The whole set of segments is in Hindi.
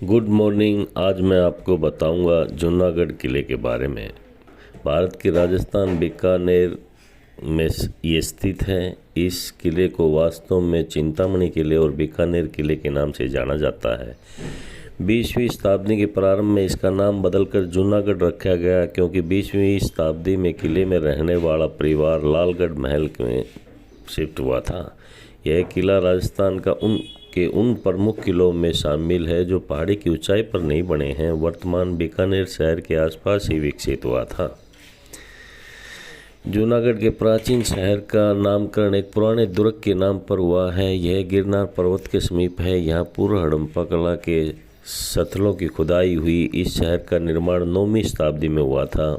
Good morning. आज मैं आपको बताऊंगा जूनागढ़ किले के बारे में। भारत के राजस्थान बीकानेर में ये स्थित है। इस किले को वास्तव में चिंतामणि किले और बीकानेर किले के नाम से जाना जाता है। 20वीं शताब्दी के प्रारंभ में इसका नाम बदलकर जूनागढ़ रखा गया, क्योंकि 20वीं शताब्दी में किले में रहने वाला परिवार लालगढ़ महल में शिफ्ट हुआ था। यह किला राजस्थान का उन प्रमुख किलों में शामिल है जो पहाड़ी की ऊंचाई पर नहीं बने हैं। वर्तमान बीकानेर शहर के आसपास ही विकसित हुआ था। जूनागढ़ के प्राचीन शहर का नामकरण एक पुराने दुर्ग के नाम पर हुआ है। यह गिरनार पर्वत के समीप है। यहाँ पूर्व हड़प्पा कला के स्थलों की खुदाई हुई। इस शहर का निर्माण 9वीं शताब्दी में हुआ था।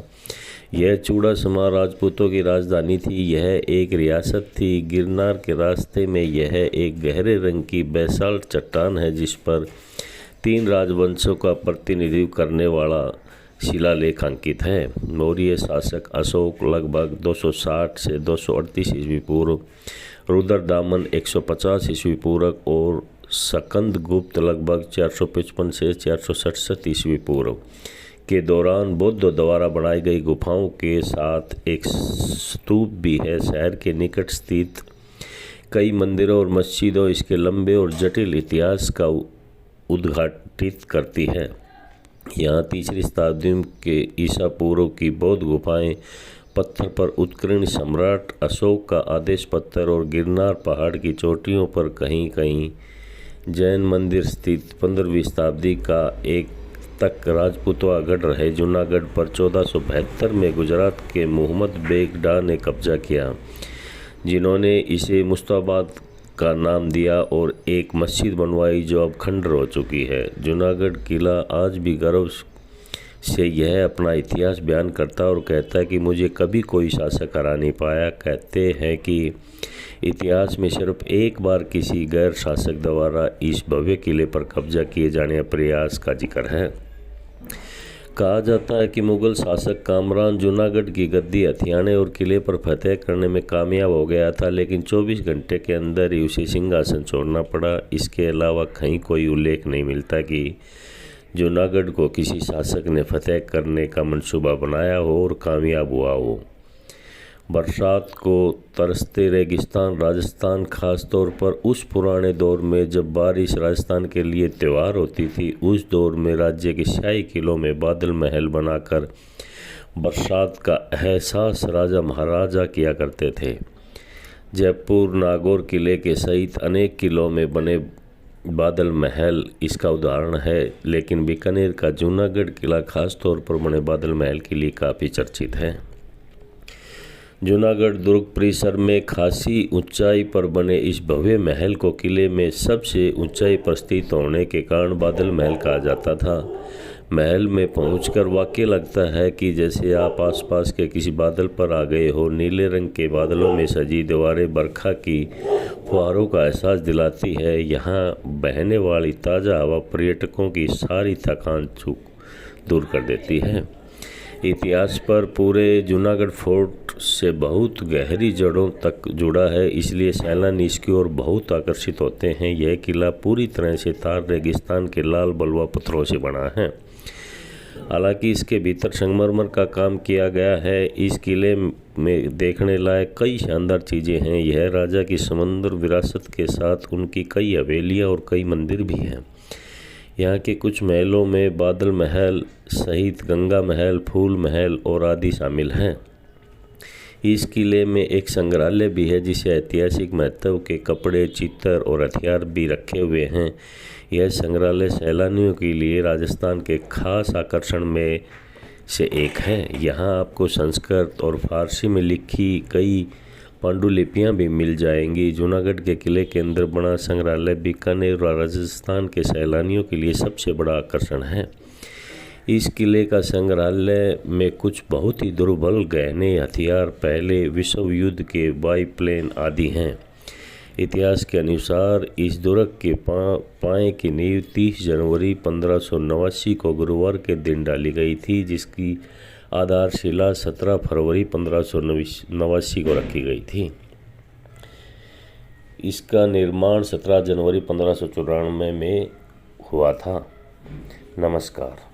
यह चूड़ासमा राजपूतों की राजधानी थी। यह एक रियासत थी। गिरनार के रास्ते में यह एक गहरे रंग की बेसाल्ट चट्टान है, जिस पर 3 राजवंशों का प्रतिनिधित्व करने वाला शिलालेख अंकित है। मौर्य शासक अशोक लगभग 260 से 238 ईस्वी पूर्व, रुद्रदामन 150 ईस्वी पूर्व और स्कंद गुप्त लगभग 455 से 467 ईस्वी पूर्व के दौरान बौद्धों द्वारा बनाई गई गुफाओं के साथ एक स्तूप भी है। शहर के निकट स्थित कई मंदिरों और मस्जिदों इसके लंबे और जटिल इतिहास का उद्घाटित करती है। यहाँ 3री शताब्दी के ईसा पूर्व की बौद्ध गुफाएं, पत्थर पर उत्कीर्ण सम्राट अशोक का आदेश पत्थर और गिरनार पहाड़ की चोटियों पर कहीं कहीं जैन मंदिर स्थित 15वीं शताब्दी का एक तक राजपूतवा गढ़ रहे। जूनागढ़ पर 1472 में गुजरात के मोहम्मद बेग डाह ने कब्जा किया, जिन्होंने इसे मुस्ताबाद का नाम दिया और एक मस्जिद बनवाई जो अब खंडर हो चुकी है। जूनागढ़ किला आज भी गर्व से यह अपना इतिहास बयान करता और कहता है कि मुझे कभी कोई शासक हरा नहीं पाया। कहते हैं कि इतिहास में सिर्फ एक बार किसी गैर शासक द्वारा इस भव्य किले पर कब्जा किए जाने का प्रयास का जिक्र है। कहा जाता है कि मुगल शासक कामरान जूनागढ़ की गद्दी हथियाने और किले पर फतेह करने में कामयाब हो गया था, लेकिन 24 घंटे के अंदर ही उसे सिंहासन छोड़ना पड़ा। इसके अलावा कहीं कोई उल्लेख नहीं मिलता कि जूनागढ़ को किसी शासक ने फतेह करने का मंसूबा बनाया हो और कामयाब हुआ हो। बरसात को तरसते रेगिस्तान राजस्थान, खास तौर पर उस पुराने दौर में जब बारिश राजस्थान के लिए त्यौहार होती थी, उस दौर में राज्य के शाही किलों में बादल महल बनाकर बरसात का एहसास राजा महाराजा किया करते थे। जयपुर नागौर किले के सहित अनेक किलों में बने बादल महल इसका उदाहरण है, लेकिन बीकानेर का जूनागढ़ किला खास तौर पर बने बादल महल के लिए काफ़ी चर्चित है। जूनागढ़ दुर्ग परिसर में खासी ऊंचाई पर बने इस भव्य महल को किले में सबसे ऊंचाई पर स्थित होने के कारण बादल महल कहा जाता था। महल में पहुंचकर वाकई लगता है कि जैसे आप आसपास के किसी बादल पर आ गए हो। नीले रंग के बादलों में सजी दीवारें बरखा की फुहारों का एहसास दिलाती है। यहाँ बहने वाली ताज़ा हवा पर्यटकों की सारी थकान दूर कर देती है। इतिहास पर पूरे जूनागढ़ फोर्ट से बहुत गहरी जड़ों तक जुड़ा है, इसलिए सैलानी इसकी ओर बहुत आकर्षित होते हैं। यह किला पूरी तरह से थार रेगिस्तान के लाल बलुआ पत्थरों से बना है। हालांकि इसके भीतर संगमरमर का काम किया गया है। इस किले में देखने लायक कई शानदार चीज़ें हैं। यह राजा की समंदर विरासत के साथ उनकी कई हवेलियाँ और कई मंदिर भी हैं। यहाँ के कुछ महलों में बादल महल सहित गंगा महल, फूल महल और आदि शामिल हैं। इस किले में एक संग्रहालय भी है, जिसे ऐतिहासिक महत्व के कपड़े, चित्तर और हथियार भी रखे हुए हैं। यह संग्रहालय सैलानियों के लिए राजस्थान के खास आकर्षण में से एक है। यहाँ आपको संस्कृत और फारसी में लिखी कई पांडुलिपियाँ भी मिल जाएंगी। जूनागढ़ के किले के अंदर बना संग्रहालय बीकानेर और राजस्थान के सैलानियों के लिए सबसे बड़ा आकर्षण है। इस किले का संग्रहालय में कुछ बहुत ही दुर्लभ गहने, हथियार, पहले विश्व युद्ध के बाईप्लेन आदि हैं। इतिहास के अनुसार इस दुर्ग के पाए की नींव 30 जनवरी 1589 को गुरुवार के दिन डाली गई थी, जिसकी आधारशिला 17 फरवरी 1589 को रखी गई थी। इसका निर्माण 17 जनवरी 1594 में हुआ था। नमस्कार।